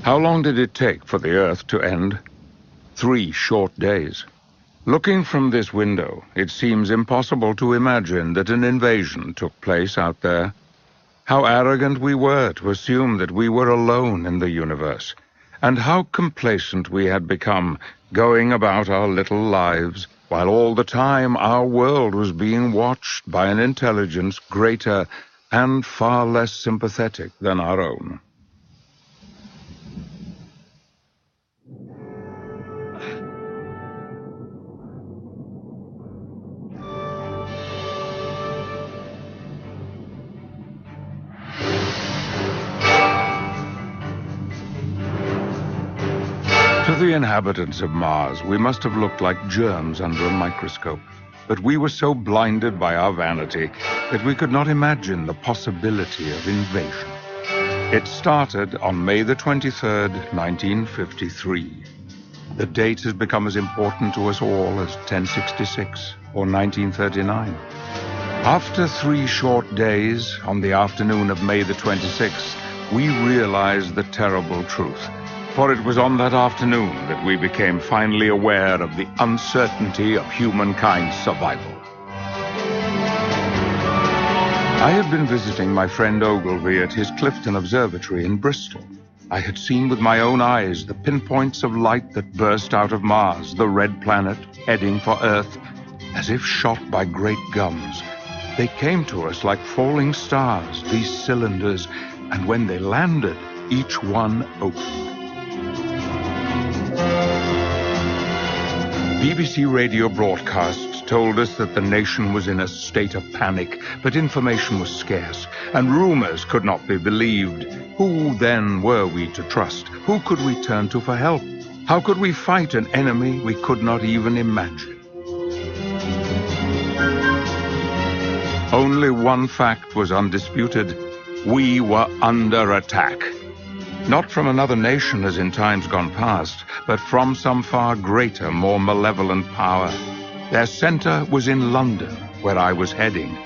How long did it take for the Earth to end? 3 short days. Looking from this window, it seems impossible to imagine that an invasion took place out there. How arrogant we were to assume that we were alone in the universe, and how complacent we had become, going about our little lives, while all the time our world was being watched by an intelligence greater and far less sympathetic than our own. To the inhabitants of Mars, we must have looked like germs under a microscope. But we were so blinded by our vanity that we could not imagine the possibility of invasion. It started on May the 23rd, 1953. The date has become as important to us all as 1066 or 1939. After 3 short days, on the afternoon of May the 26th, we realized the terrible truth. For it was on that afternoon that we became finally aware of the uncertainty of humankind's survival. I had been visiting my friend Ogilvy at his Clifton Observatory in Bristol. I had seen with my own eyes the pinpoints of light that burst out of Mars, the red planet, heading for Earth, as if shot by great guns. They came to us like falling stars, these cylinders, and when they landed, each one opened. BBC radio broadcasts told us that the nation was in a state of panic, but information was scarce, and rumors could not be believed. Who then were we to trust? Who could we turn to for help? How could we fight an enemy we could not even imagine? Only one fact was undisputed. We were under attack. Not from another nation as in times gone past, but from some far greater, more malevolent power. Their center was in London, where I was heading.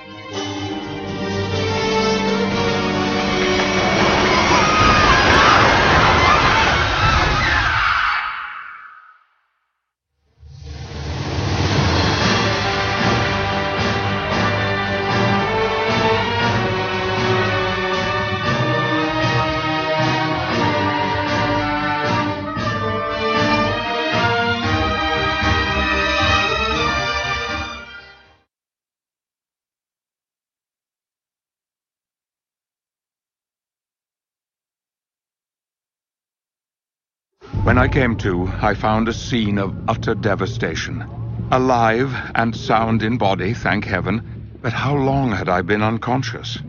When I came to, I found a scene of utter devastation. Alive and sound in body, thank heaven, but how long had I been unconscious?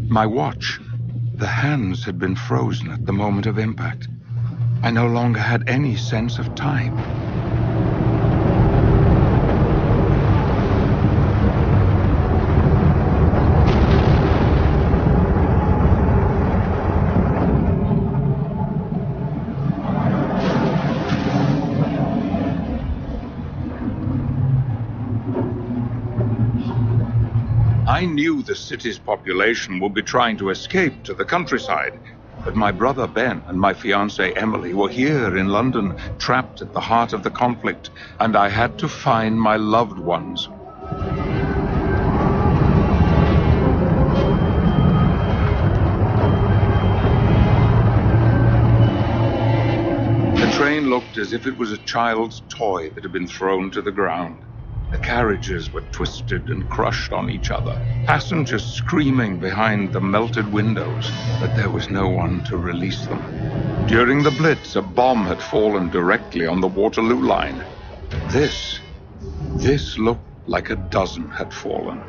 My watch, the hands had been frozen at the moment of impact. I no longer had any sense of time. I knew the city's population would be trying to escape to the countryside, but my brother Ben and my fiancée Emily were here in London, trapped at the heart of the conflict, and I had to find my loved ones. The train looked as if it was a child's toy that had been thrown to the ground. The carriages were twisted and crushed on each other, passengers screaming behind the melted windows, but there was no one to release them. During the Blitz, a bomb had fallen directly on the Waterloo line. This looked like a dozen had fallen.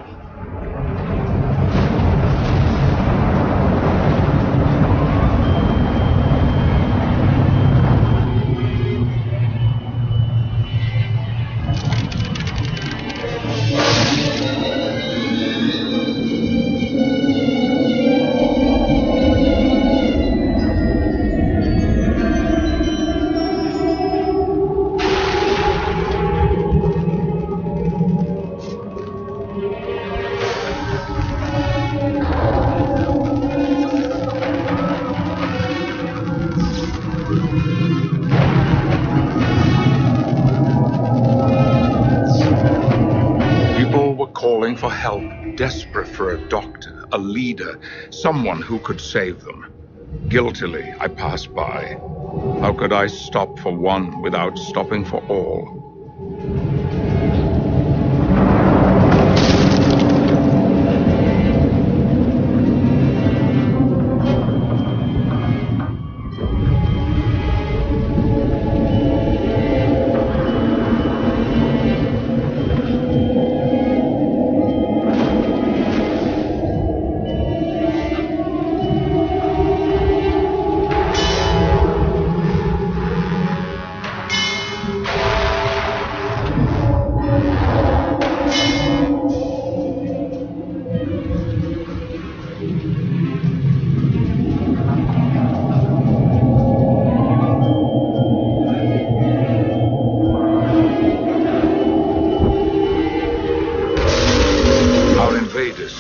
for help, desperate for a doctor, a leader, someone who could save them. Guiltily, I passed by. How could I stop for one without stopping for all?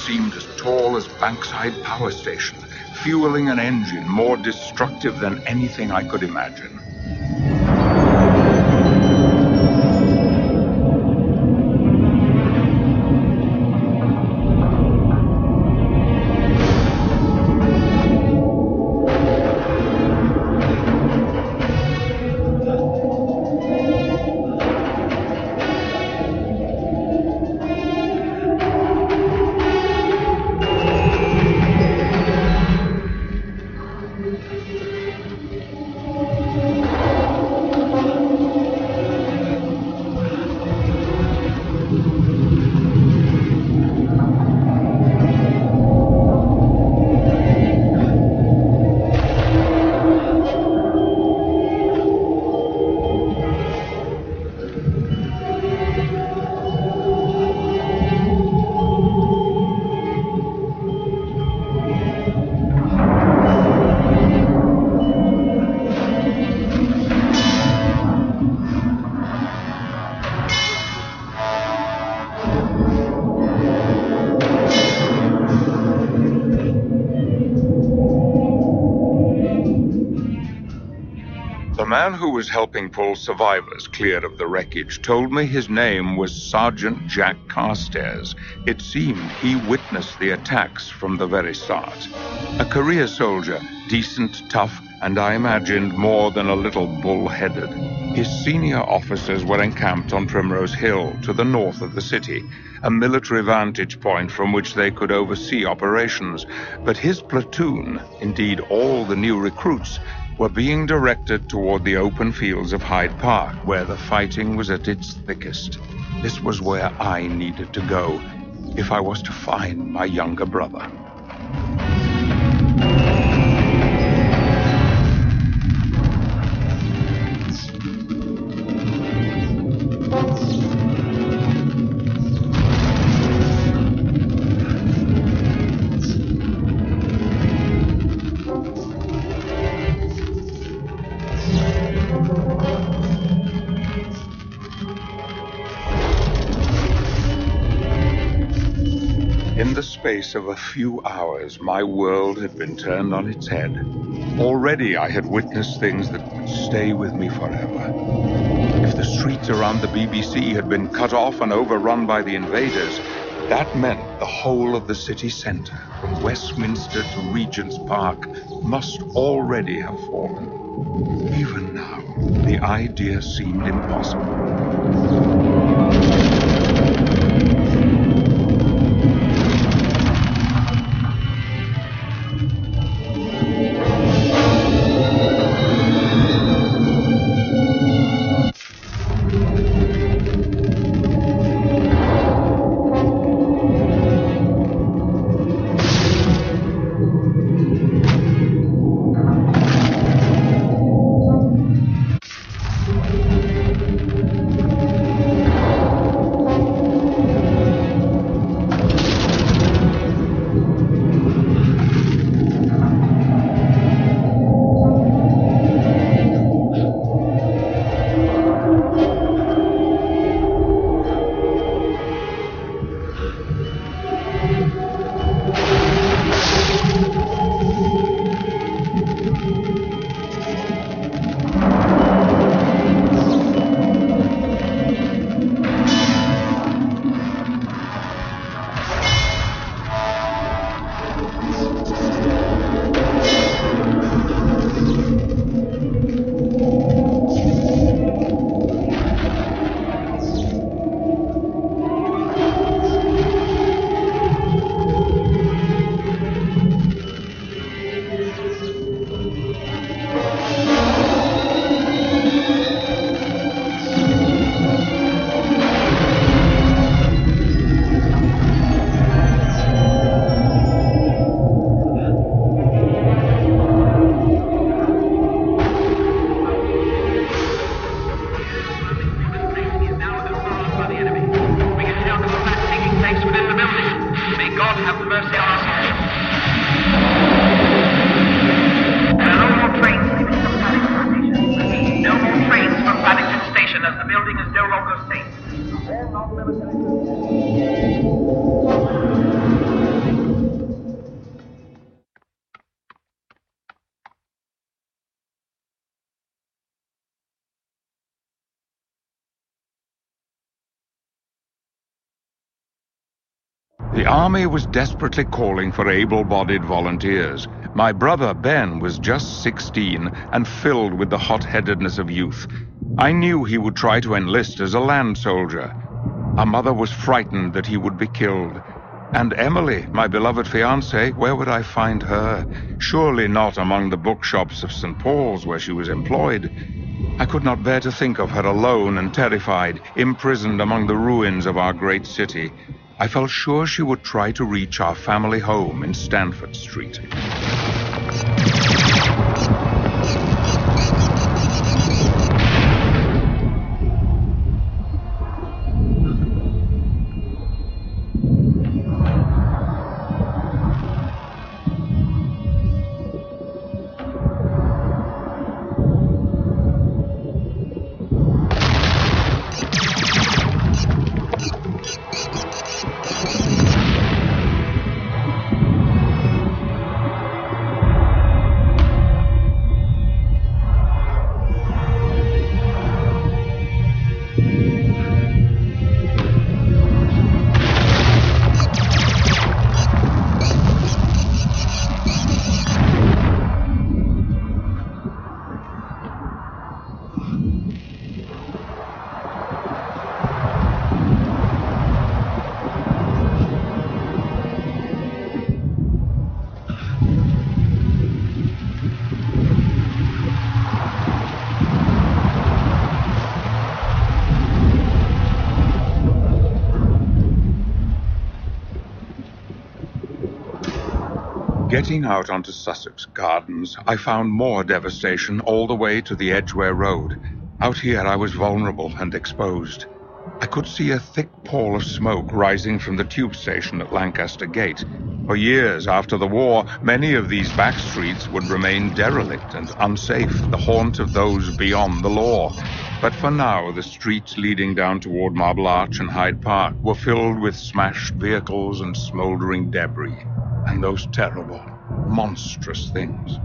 Seemed as tall as Bankside Power Station, fueling an engine more destructive than anything I could imagine. The man who was helping pull survivors clear of the wreckage told me his name was Sergeant Jack Carstairs. It seemed he witnessed the attacks from the very start. A career soldier, decent, tough, and I imagined more than a little bull-headed. His senior officers were encamped on Primrose Hill to the north of the city, a military vantage point from which they could oversee operations. But his platoon, indeed all the new recruits, were being directed toward the open fields of Hyde Park, where the fighting was at its thickest. This was where I needed to go if I was to find my younger brother. In the space of a few hours, my world had been turned on its head. Already I had witnessed things that would stay with me forever. If the streets around the BBC had been cut off and overrun by the invaders, that meant the whole of the city center, from Westminster to Regent's Park, must already have fallen. Even now, the idea seemed impossible. mercy on us all. There are no more trains leaving from Paddington Station. No more trains from Paddington Station as the building is no longer safe. All non-military... The army was desperately calling for able-bodied volunteers. My brother, Ben, was just 16 and filled with the hot-headedness of youth. I knew he would try to enlist as a land soldier. Our mother was frightened that he would be killed. And Emily, my beloved fiancée, where would I find her? Surely not among the bookshops of St. Paul's where she was employed. I could not bear to think of her alone and terrified, imprisoned among the ruins of our great city. I felt sure she would try to reach our family home in Stanford Street. Getting out onto Sussex Gardens, I found more devastation all the way to the Edgware Road. Out here I was vulnerable and exposed. I could see a thick pall of smoke rising from the tube station at Lancaster Gate. For years after the war, many of these back streets would remain derelict and unsafe, the haunt of those beyond the law. But for now, the streets leading down toward Marble Arch and Hyde Park were filled with smashed vehicles and smoldering debris. And those terrible, monstrous things.